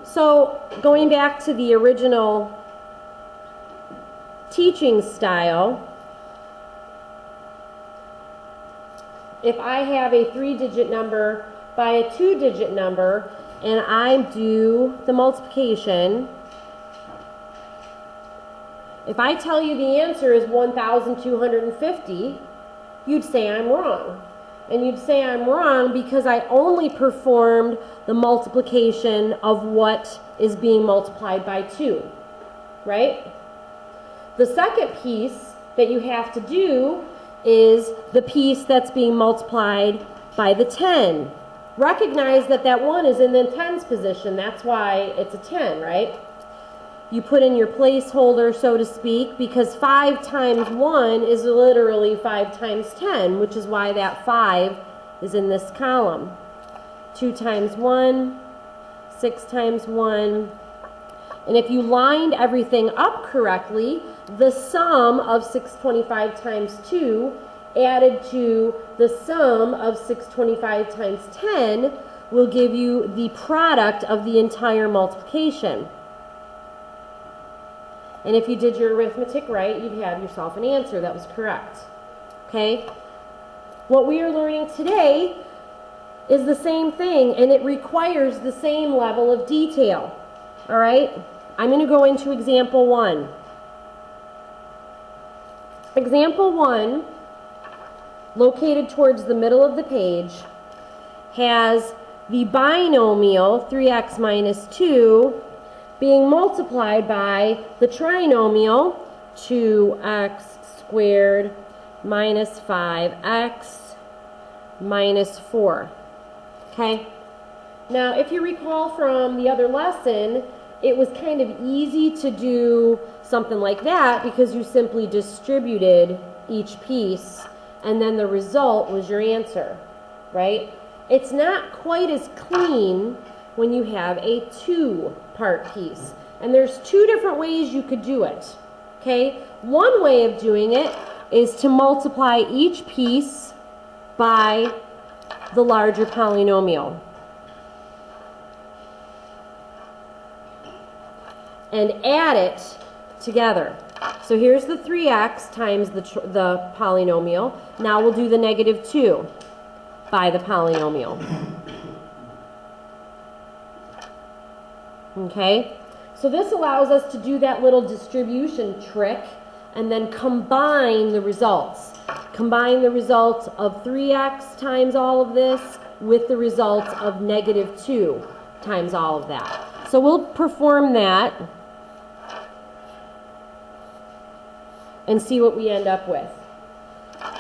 So going back to the original teaching style, if I have a 3-digit number by a 2-digit number and I do the multiplication, if I tell you the answer is 1,250, you'd say I'm wrong. And you'd say I'm wrong because I only performed the multiplication of what is being multiplied by 2, right? The second piece that you have to do is the piece that's being multiplied by the 10. Recognize that that 1 is in the tens position. That's why it's a 10, right? You put in your placeholder, so to speak, because 5 times 1 is literally 5 times 10, which is why that 5 is in this column. 2 times 1, 6 times 1. And if you lined everything up correctly, the sum of 625 times 2 added to the sum of 625 times 10 will give you the product of the entire multiplication. And if you did your arithmetic right, you'd have yourself an answer that was correct. Okay? What we are learning today is the same thing, and it requires the same level of detail. All right? I'm going to go into example 1. Example 1, located towards the middle of the page, has the binomial 3x minus 2 being multiplied by the trinomial 2x squared minus 5x minus 4. Okay? Now, if you recall from the other lesson, it was kind of easy to do something like that because you simply distributed each piece and then the result was your answer, right? It's not quite as clean when you have a 2-part piece. And there's 2 different ways you could do it, okay? One way of doing it is to multiply each piece by the larger polynomial. And add it together. So here's the 3x times the polynomial. Now we'll do the negative 2 by the polynomial. Okay? So this allows us to do that little distribution trick and then combine the results. Combine the results of 3x times all of this with the results of negative 2 times all of that. So we'll perform that and see what we end up with.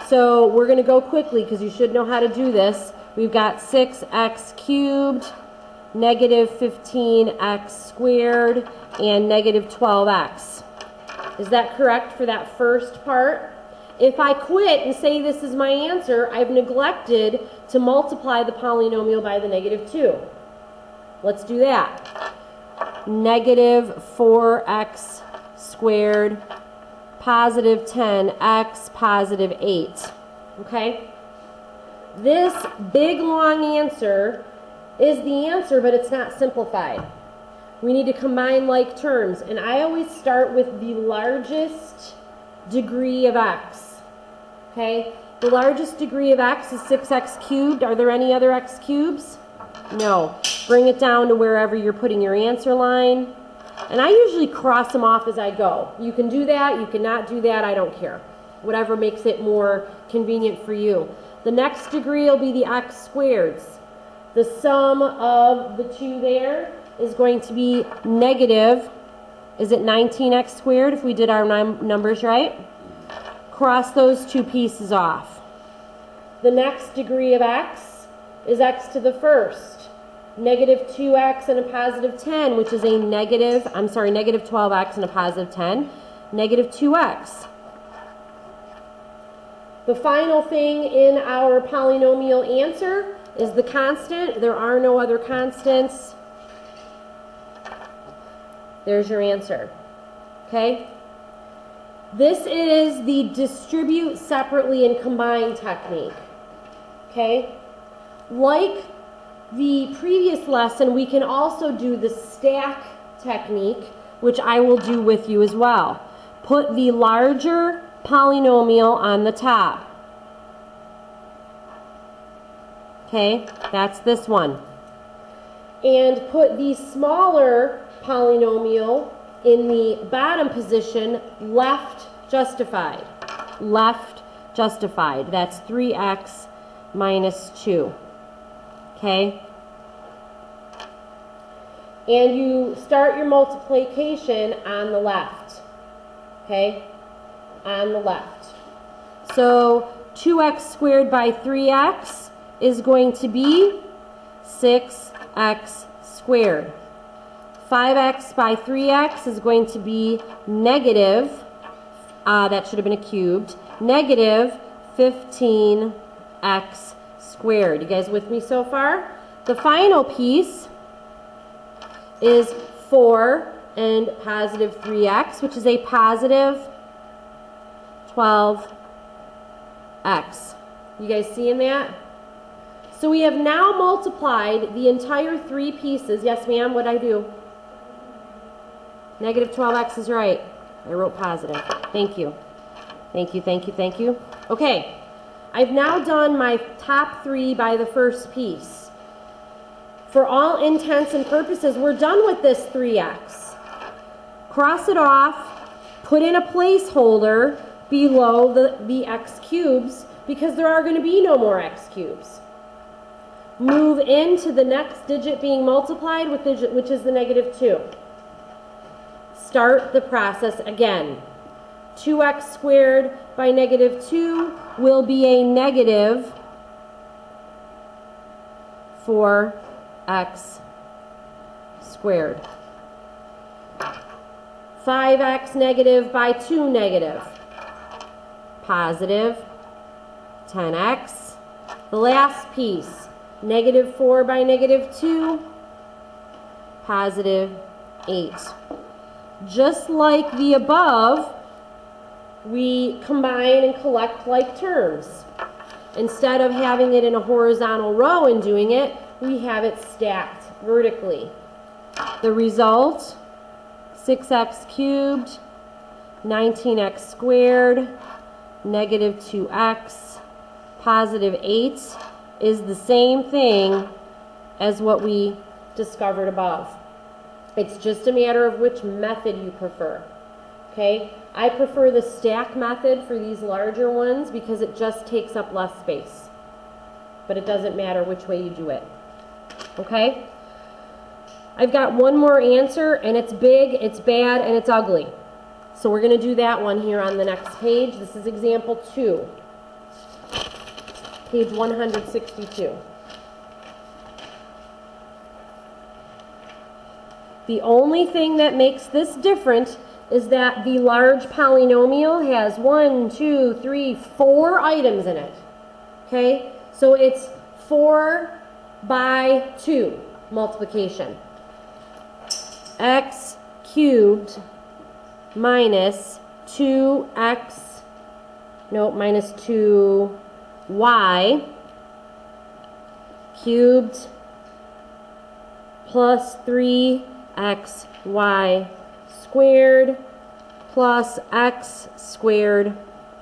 So we're going to go quickly because you should know how to do this. We've got 6x cubed, negative 15x squared, and negative 12x. Is that correct for that first part? If I quit and say this is my answer, I've neglected to multiply the polynomial by the negative 2. Let's do that. Negative 4x squared, positive 10x, positive 8. Okay? This big long answer is the answer, but it's not simplified. We need to combine like terms, and I always start with the largest degree of x. Okay? The largest degree of x is 6x cubed. Are there any other x cubes? No. Bring it down to wherever you're putting your answer line. And I usually cross them off as I go. You can do that, you cannot do that, I don't care. Whatever makes it more convenient for you. The next degree will be the x squareds. The sum of the 2 there is going to be negative, is it 19x squared if we did our numbers right? Cross those 2 pieces off. The next degree of x is x to the first. Negative 2x and a positive 10, which is a negative 12x and a positive 10. Negative 2x. The final thing in our polynomial answer is the constant. There are no other constants. There's your answer. Okay? This is the distribute separately and combine technique. Okay? Like the previous lesson, we can also do the stack technique, which I will do with you as well. Put the larger polynomial on the top. Okay, that's this one. And put the smaller polynomial in the bottom position, left justified. Left justified. That's 3x minus 2. Okay? And you start your multiplication on the left. Okay? On the left. So 2x squared by 3x is going to be 6x squared. 5x by 3x is going to be negative, that should have been a cubed, negative 15x squared. You guys with me so far? The final piece is 4 and positive 3x, which is a positive 12x. You guys seeing that? So we have now multiplied the entire 3 pieces. Yes, ma'am, what'd I do? Negative 12x is right. I wrote positive. Thank you. Thank you, thank you, thank you. Okay, I've now done my top 3 by the first piece. For all intents and purposes, we're done with this 3x. Cross it off, put in a placeholder below the x cubes because there are going to be no more x cubes. Move into the next digit being multiplied, which is the negative 2. Start the process again. 2x squared by negative 2 will be a negative 4x squared. 5x negative by 2 negative. Positive 10x. The last piece, negative 4 by negative 2, positive 8. Just like the above, we combine and collect like terms. Instead of having it in a horizontal row and doing it, we have it stacked vertically. The result, 6x cubed, 19x squared, negative 2x, positive 8 is the same thing as what we discovered above. It's just a matter of which method you prefer. Okay? I prefer the stack method for these larger ones because it just takes up less space. But it doesn't matter which way you do it. Okay? I've got one more answer, and it's big, it's bad, and it's ugly. So we're going to do that one here on the next page. This is example 2. Page 162. The only thing that makes this different is that the large polynomial has 1, 2, 3, 4 items in it. Okay? So it's 4 by 2 multiplication. X cubed minus 2x, minus 2y cubed plus 3xy squared plus x squared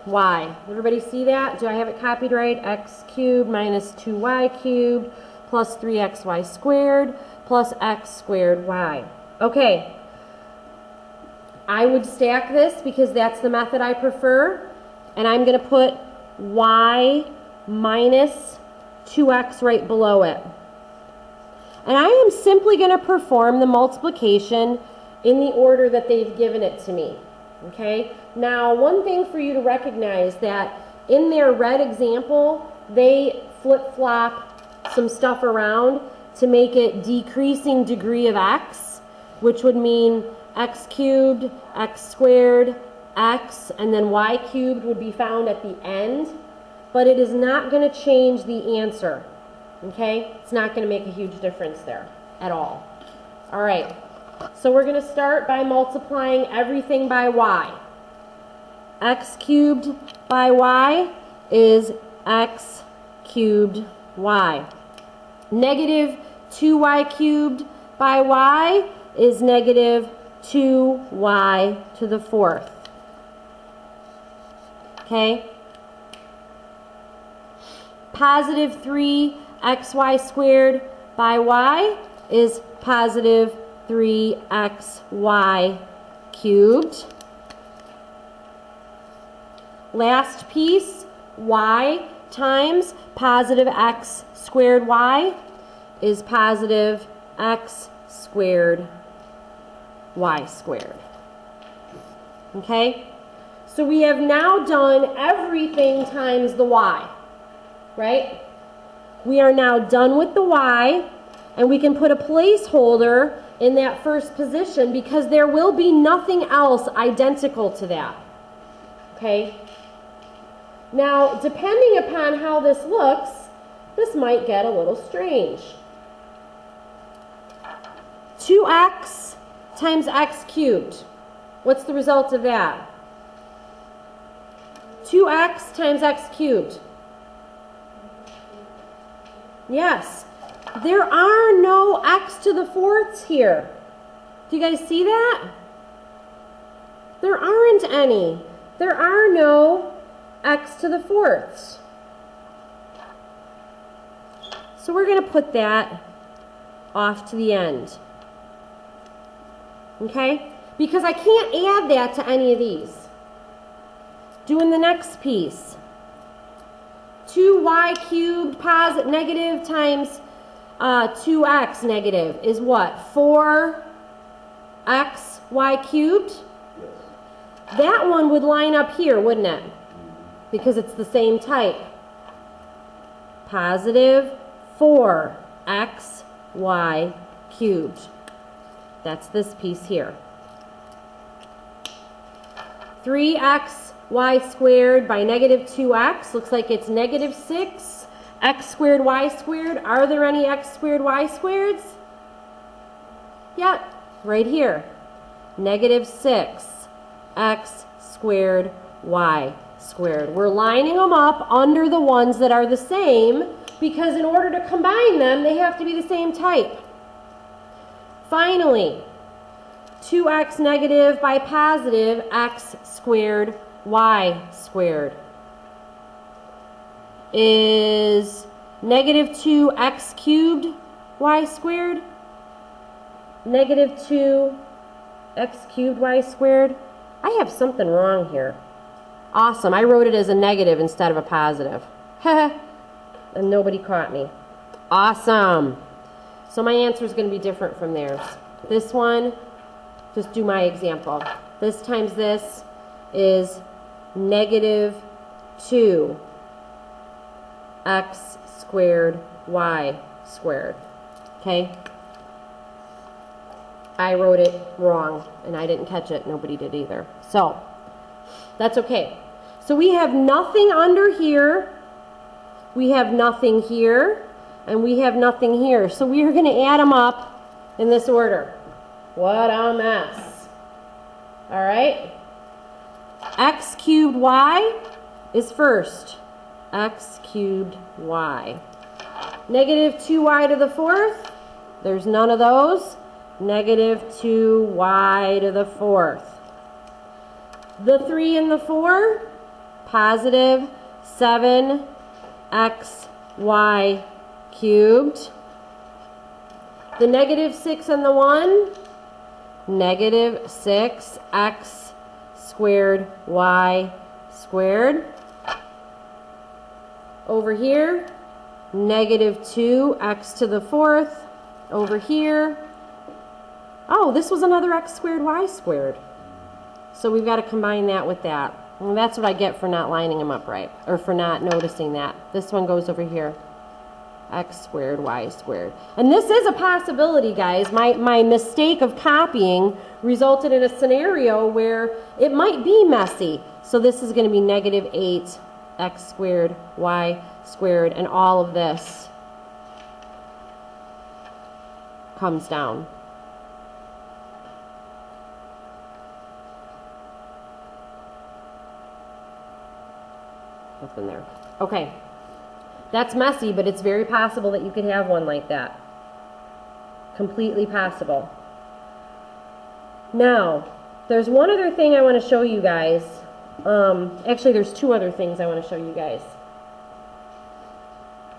y. Everybody see that? Do I have it copied right? X cubed minus 2y cubed plus 3xy squared plus x squared y. Okay. I would stack this because that's the method I prefer. And I'm going to put y minus 2x right below it. And I am simply going to perform the multiplication in the order that they've given it to me. Okay? Now, one thing for you to recognize that in their red example, they flip-flop some stuff around to make it decreasing degree of x, which would mean x cubed, x squared, x, and then y cubed would be found at the end. But it is not going to change the answer. Okay? It's not going to make a huge difference there at all. All right. So we're going to start by multiplying everything by y. X cubed by y is x cubed y. Negative 2y cubed by y is negative 2y to the fourth. Okay? Positive 3xy squared by y is positive 3xy cubed. Last piece, y times positive x squared y is positive x squared y squared. Okay? So we have now done everything times the y, right? We are now done with the y, and we can put a placeholder in that first position because there will be nothing else identical to that. Okay? Now, depending upon how this looks, this might get a little strange. 2x times x cubed. What's the result of that? 2x times x cubed. Yes. There are no x to the fourths here. Do you guys see that? There aren't any. There are no x to the fourths. So we're going to put that off to the end. Okay? Because I can't add that to any of these. Doing the next piece. 2y cubed positive negative times 2x negative is what? 4xy cubed? That one would line up here, wouldn't it? Because it's the same type. Positive 4xy cubed. That's this piece here. 3xy squared by negative 2x. Looks like it's negative 6 x squared y squared. Are there any x squared y squareds? Yep, right here. Negative 6 x squared y squared. We're lining them up under the ones that are the same because in order to combine them, they have to be the same type. Finally, 2x negative by positive x squared y squared is negative 2x cubed y squared. Negative 2x cubed y squared. I have something wrong here. Awesome. I wrote it as a negative instead of a positive. And nobody caught me. Awesome. So my answer is going to be different from theirs. This one, just do my example. This times this is negative 2x squared y squared. Okay? I wrote it wrong, and I didn't catch it. Nobody did either. So, that's okay. So we have nothing under here, we have nothing here, and we have nothing here. So we are going to add them up in this order. What a mess. All right? X cubed y is first. X cubed y. Negative 2y to the fourth. There's none of those. Negative 2y to the fourth. The 3 and the 4, positive 7xy cubed. The negative 6 and the 1, negative 6x squared y squared. Over here, negative 2x to the fourth. Over here, oh, this was another x squared y squared. So we've got to combine that with that. And that's what I get for not lining them up right, or for not noticing that. This one goes over here. X squared, y squared. And this is a possibility, guys. My mistake of copying resulted in a scenario where it might be messy. So this is going to be negative 8 x squared, y squared, and all of this comes down. Nothing there. Okay. That's messy, but it's very possible that you could have one like that. Completely possible. Now, there's one other thing I want to show you guys. Actually, there's two other things I want to show you guys.